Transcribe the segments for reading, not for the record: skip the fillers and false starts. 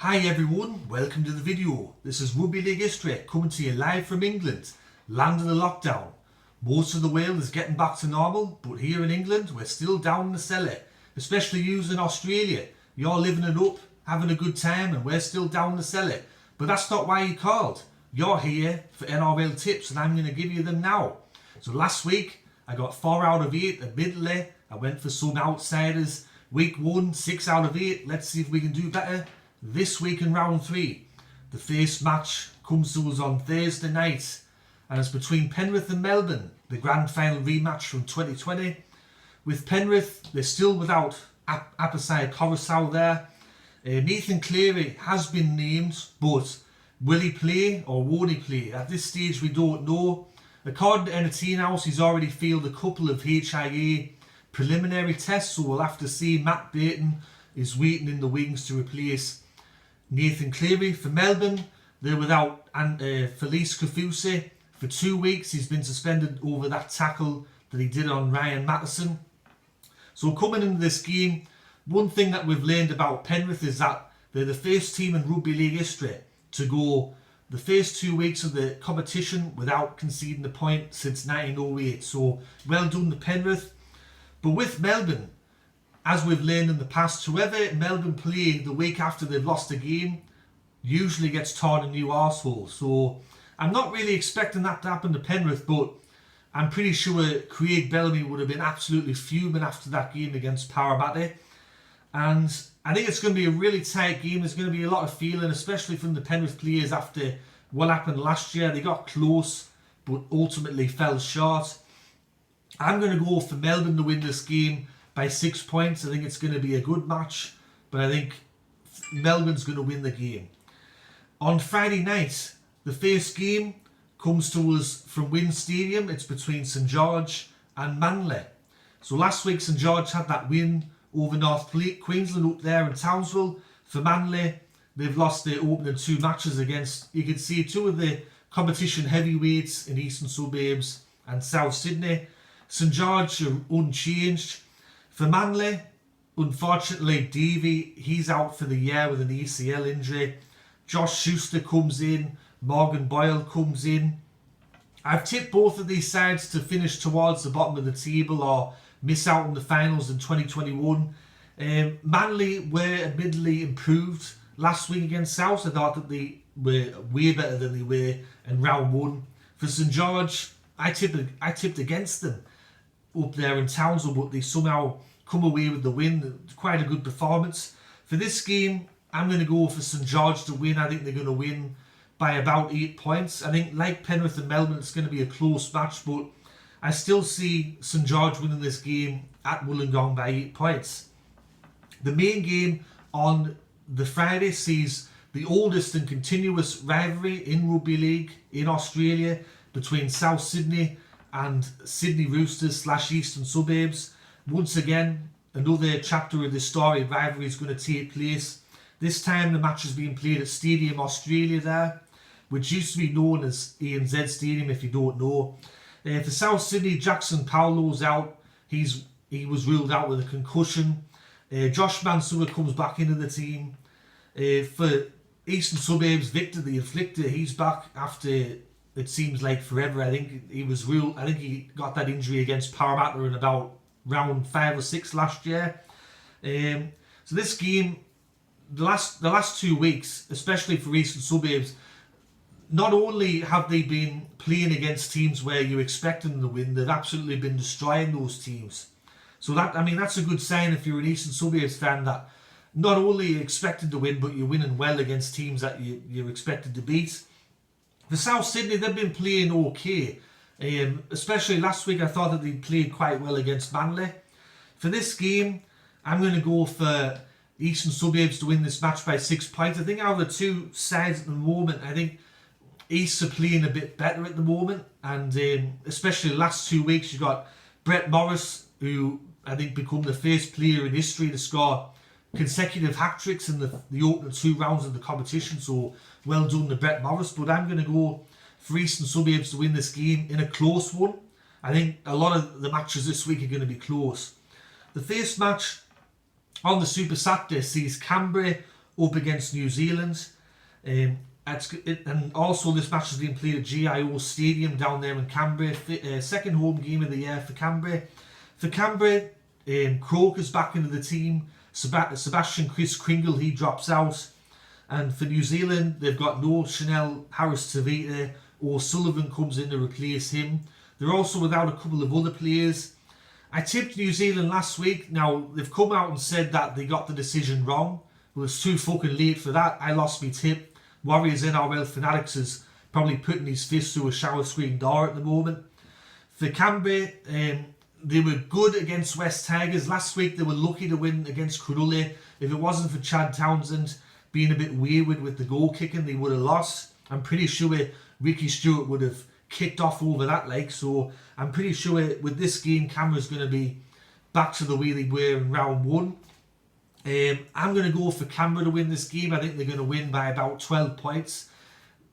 Hi everyone, welcome to the video. This is Rugby League History coming to you live from England, land of the lockdown. Most of the world is getting back to normal, but here in England we're still down in the cellar, especially you in Australia. You're living it up, having a good time, and we're still down in the cellar. But that's not why you called. You're here for NRL tips and I'm going to give you them now. So last week I got 4 out of 8, admittedly. I went for some outsiders. Week 1, 6 out of 8. Let's see if we can do better this week in round 3. The first match comes to us on Thursday night and it's between Penrith and Melbourne, the grand final rematch from 2020. With Penrith, they're still without Apasai Coruscant there. Nathan Cleary has been named, but will he play or won't he play? At this stage we don't know. According to Entertain House, he's already failed a couple of HIA preliminary tests, so we'll have to see. Matt Burton is waiting in the wings to replace Nathan Cleary. For Melbourne, they're without Felice Kafusi for 2 weeks. He's been suspended over that tackle that he did on Ryan Matheson. So coming into this game, one thing that we've learned about Penrith is that they're the first team in Rugby League history to go the first 2 weeks of the competition without conceding a point since 1908. So well done to Penrith. But with Melbourne, as we've learned in the past, whoever Melbourne play the week after they've lost a game usually gets torn a new arsehole. So I'm not really expecting that to happen to Penrith, but I'm pretty sure Craig Bellamy would have been absolutely fuming after that game against Parramatta. And I think it's going to be a really tight game. There's going to be a lot of feeling, especially from the Penrith players after what happened last year. They got close, but ultimately fell short. I'm going to go for Melbourne to win this game by 6 points. I think it's going to be a good match, but I think Melbourne's going to win the game. On Friday night, the first game comes to us from Wynn Stadium. It's between St George and Manly. So last week St George had that win over North Queensland up there in Townsville. For Manly, they've lost their opening 2 matches against, you can see, 2 of the competition heavyweights in Eastern Suburbs and South Sydney. St George are unchanged. For Manly, unfortunately, Davey, he's out for the year with an ACL injury. Josh Schuster comes in. Morgan Boyle comes in. I've tipped both of these sides to finish towards the bottom of the table or miss out on the finals in 2021. Manly were admittedly improved last week against South. I thought that they were way better than they were in round 1. For St George, I tipped against them up there in Townsville, but they somehow come away with the win. Quite a good performance. For this game, I'm going to go for St George to win. I think they're going to win by about 8 points. I think, like Penrith and Melbourne, it's going to be a close match, but I still see St George winning this game at Wollongong by 8 points. The main game on the Friday sees the oldest and continuous rivalry in Rugby League in Australia between South Sydney and Sydney Roosters / Eastern Suburbs. Once again, another chapter of this storied rivalry is going to take place. This time the match is being played at Stadium Australia there, which used to be known as ANZ Stadium if you don't know. For South Sydney, Jackson Paulo's out. He was ruled out with a concussion. Josh Mansour comes back into the team. For Eastern Suburbs, Victor the Inflictor, he's back after it seems like forever. I think he got that injury against Parramatta in about round 5 or 6 last year. So this game, the last 2 weeks, especially for Eastern Suburbs, not only have they been playing against teams where you expect them to win, they've absolutely been destroying those teams. So that's a good sign if you're an Eastern Suburbs fan, that not only are you expected to win, but you're winning well against teams that you're expected to beat. For South Sydney, they've been playing okay. Especially last week, I thought that they played quite well against Manly. For this game, I'm going to go for Eastern Suburbs to win this match by 6 points. I think out of the 2 sides at the moment, I think East are playing a bit better at the moment. And especially the last 2 weeks, you've got Brett Morris, who I think become the first player in history to score consecutive hat-tricks in the opening 2 rounds of the competition. So well done to Brett Morris. But I'm going to go for Eastern Suburbs to win this game in a close one. I think a lot of the matches this week are going to be close. The first match on the Super Saturday sees Canberra up against New Zealand. And also this match has been played at GIO Stadium down there in Canberra. Second home game of the year for Canberra. For Canberra, Croker's back into the team. Sebastian Chris Kringle, he drops out. And for New Zealand, they've got no Chanel Harris-Tavita. O'Sullivan comes in to replace him. They're also without a couple of other players. I tipped New Zealand last week. Now, they've come out and said that they got the decision wrong. Well, it's too fucking late for that. I lost my tip. Warriors NRL Fanatics is probably putting his fist through a shower screen door at the moment. For Canberra, they were good against West Tigers. Last week, they were lucky to win against Cronulla. If it wasn't for Chad Townsend being a bit wayward with the goal kicking, they would have lost. I'm pretty sure Ricky Stewart would have kicked off over that, so I'm pretty sure with this game, Canberra's going to be back to the way they were in round 1. I'm going to go for Canberra to win this game. I think they're going to win by about 12 points.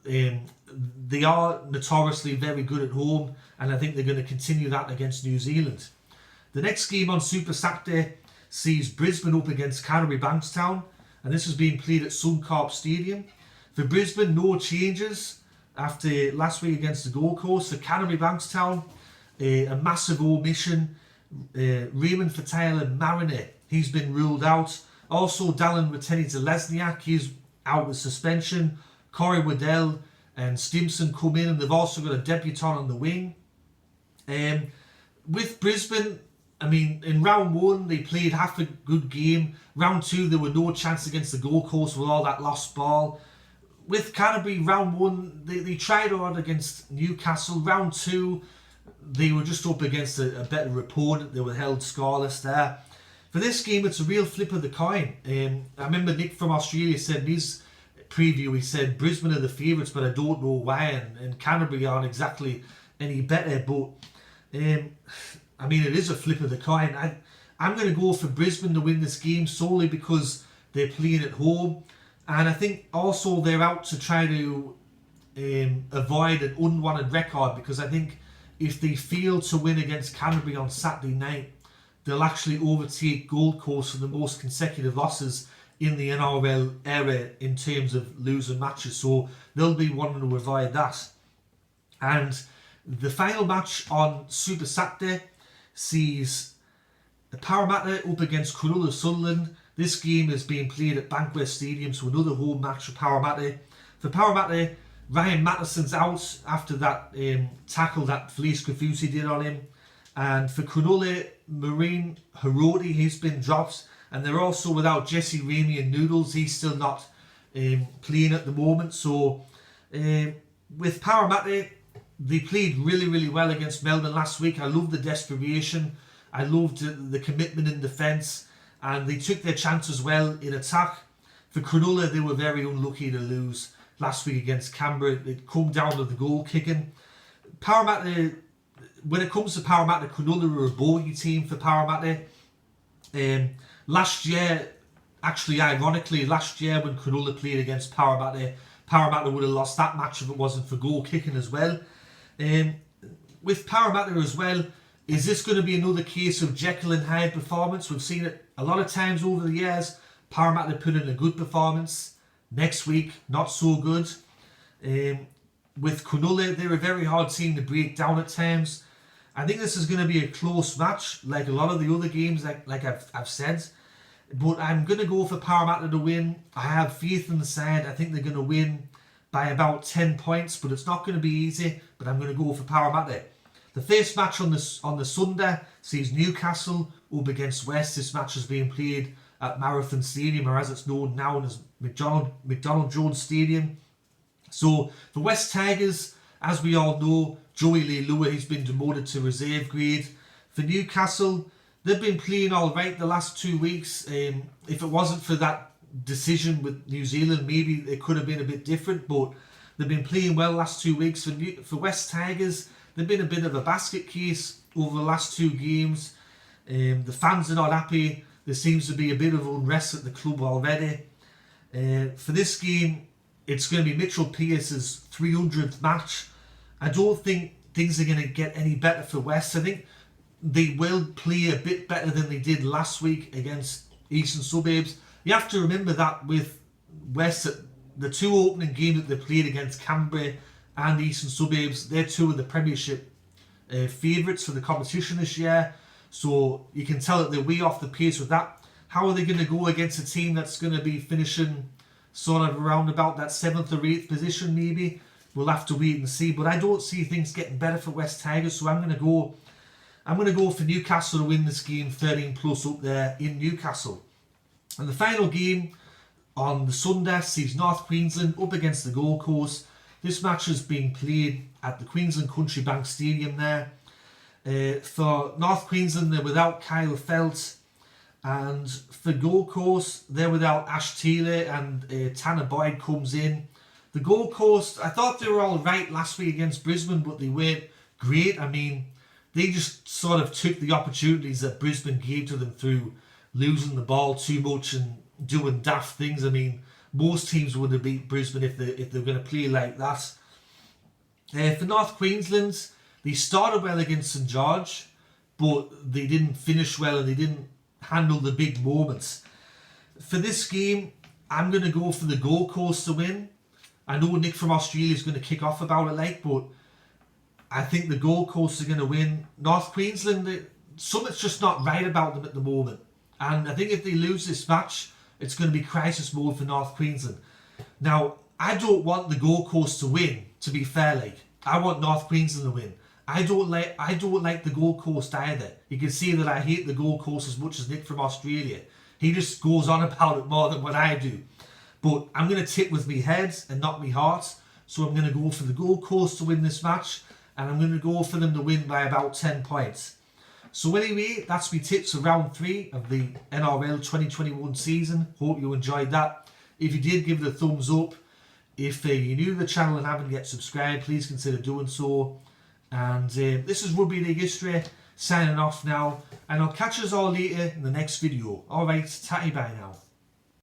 They are notoriously very good at home, and I think they're going to continue that against New Zealand. The next game on Super Saturday sees Brisbane up against Canterbury Bankstown, and this is being played at Suncorp Stadium. For Brisbane, no changes after last week against the Gold Coast. For Canterbury Bankstown, a massive omission. Raymond Fatale and Mariner, he's been ruled out. Also, Dallin Watene-Zelezniak, he's out with suspension. Corey Waddell and Stimson come in, and they've also got a debutant on the wing. With Brisbane, I mean, in round 1, they played half a good game. Round 2, there were no chance against the Gold Coast with all that lost ball. With Canterbury, round 1, they tried hard against Newcastle. Round 2, they were just up against a better opponent. They were held scoreless there. For this game, it's a real flip of the coin. I remember Nick from Australia said in his preview, he said Brisbane are the favourites, but I don't know why. And Canterbury aren't exactly any better. But, I mean, it is a flip of the coin. I'm going to go for Brisbane to win this game solely because they're playing at home. And I think also they're out to try to avoid an unwanted record, because I think if they fail to win against Canterbury on Saturday night, they'll actually overtake Gold Coast for the most consecutive losses in the NRL era in terms of losing matches. So they'll be wanting to avoid that. And the final match on Super Saturday sees Parramatta up against Cronulla Sunderland. This game is being played at Bankwest Stadium, so another home match for Parramatta. For Parramatta, Ryan Matteson's out after that tackle that Felice Kafusi did on him. And for Cronulla, Marine Hiroti, he's been dropped. And they're also without Jesse Ramey and Noodles. He's still not playing at the moment. So with Parramatta, they played really, really well against Melbourne last week. I loved the desperation. I loved the commitment in defence. And they took their chances well in attack. For Cronulla, they were very unlucky to lose last week against Canberra. It come down to the goal kicking. Parramatta, when it comes to Parramatta, Cronulla were a bogey team for Parramatta. Last year, actually ironically, last year when Cronulla played against Parramatta, Parramatta would have lost that match if it wasn't for goal kicking as well. With Parramatta as well, is this going to be another case of Jekyll and Hyde performance? We've seen it a lot of times over the years. Parramatta put in a good performance. Next week, not so good. With Cronulla, they're a very hard team to break down at times. I think this is going to be a close match, like a lot of the other games, like I've said. But I'm going to go for Parramatta to win. I have faith in the side. I think they're going to win by about 10 points, but it's not going to be easy. But I'm going to go for Parramatta. The first match on the Sunday sees Newcastle up against West. This match is being played at Marathon Stadium, or as it's known now as McDonald Jones Stadium. So for West Tigers, as we all know, Joey Leilua, he's been demoted to reserve grade. For Newcastle, they've been playing all right the last 2 weeks. If it wasn't for that decision with New Zealand, maybe it could have been a bit different, but they've been playing well last 2 weeks. For West Tigers, they've been a bit of a basket case over the last 2 games. The fans are not happy. There seems to be a bit of unrest at the club already. For this game, it's going to be Mitchell Pearce's 300th match. I don't think things are going to get any better for West. I think they will play a bit better than they did last week against Eastern Suburbs. You have to remember that with West, the two opening games that they played against Canberra and Eastern Suburbs, they're two of the Premiership favourites for the competition this year. So you can tell that they're way off the pace with that. How are they going to go against a team that's going to be finishing sort of around about that 7th or 8th position maybe? We'll have to wait and see. But I don't see things getting better for West Tigers, so I'm going to go for Newcastle to win this game, 13 plus up there in Newcastle. And the final game on the Sunday sees North Queensland up against the Gold Coast. This match is being played at the Queensland Country Bank Stadium there. For North Queensland, they're without Kyle Felt. And for Gold Coast, they're without Ash Taylor, and Tanner Boyd comes in. The Gold Coast, I thought they were all right last week against Brisbane, but they weren't great. I mean, they just sort of took the opportunities that Brisbane gave to them through losing the ball too much and doing daft things. I mean, most teams would have beat Brisbane if they were going to play like that. For North Queensland, they started well against St George, but they didn't finish well and they didn't handle the big moments. For this game, I'm going to go for the Gold Coast to win. I know Nick from Australia is going to kick off about it, but I think the Gold Coast are going to win. North Queensland, something's just not right about them at the moment. And I think if they lose this match, it's going to be crisis mode for North Queensland. Now, I don't want the Gold Coast to win, to be fair, like. I want North Queensland to win. I don't like the Gold Coast either. You can see that I hate the Gold Coast as much as Nick from Australia. He just goes on about it more than what I do. But I'm going to tip with me head and not me heart. So I'm going to go for the Gold Coast to win this match. And I'm going to go for them to win by about 10 points. So anyway, that's my tips for round 3 of the NRL 2021 season. Hope you enjoyed that. If you did, give it a thumbs up. If you're new to the channel and haven't yet subscribed, please consider doing so. And this is Rugby League History, signing off now. And I'll catch us all later in the next video. Alright, tatty bye now.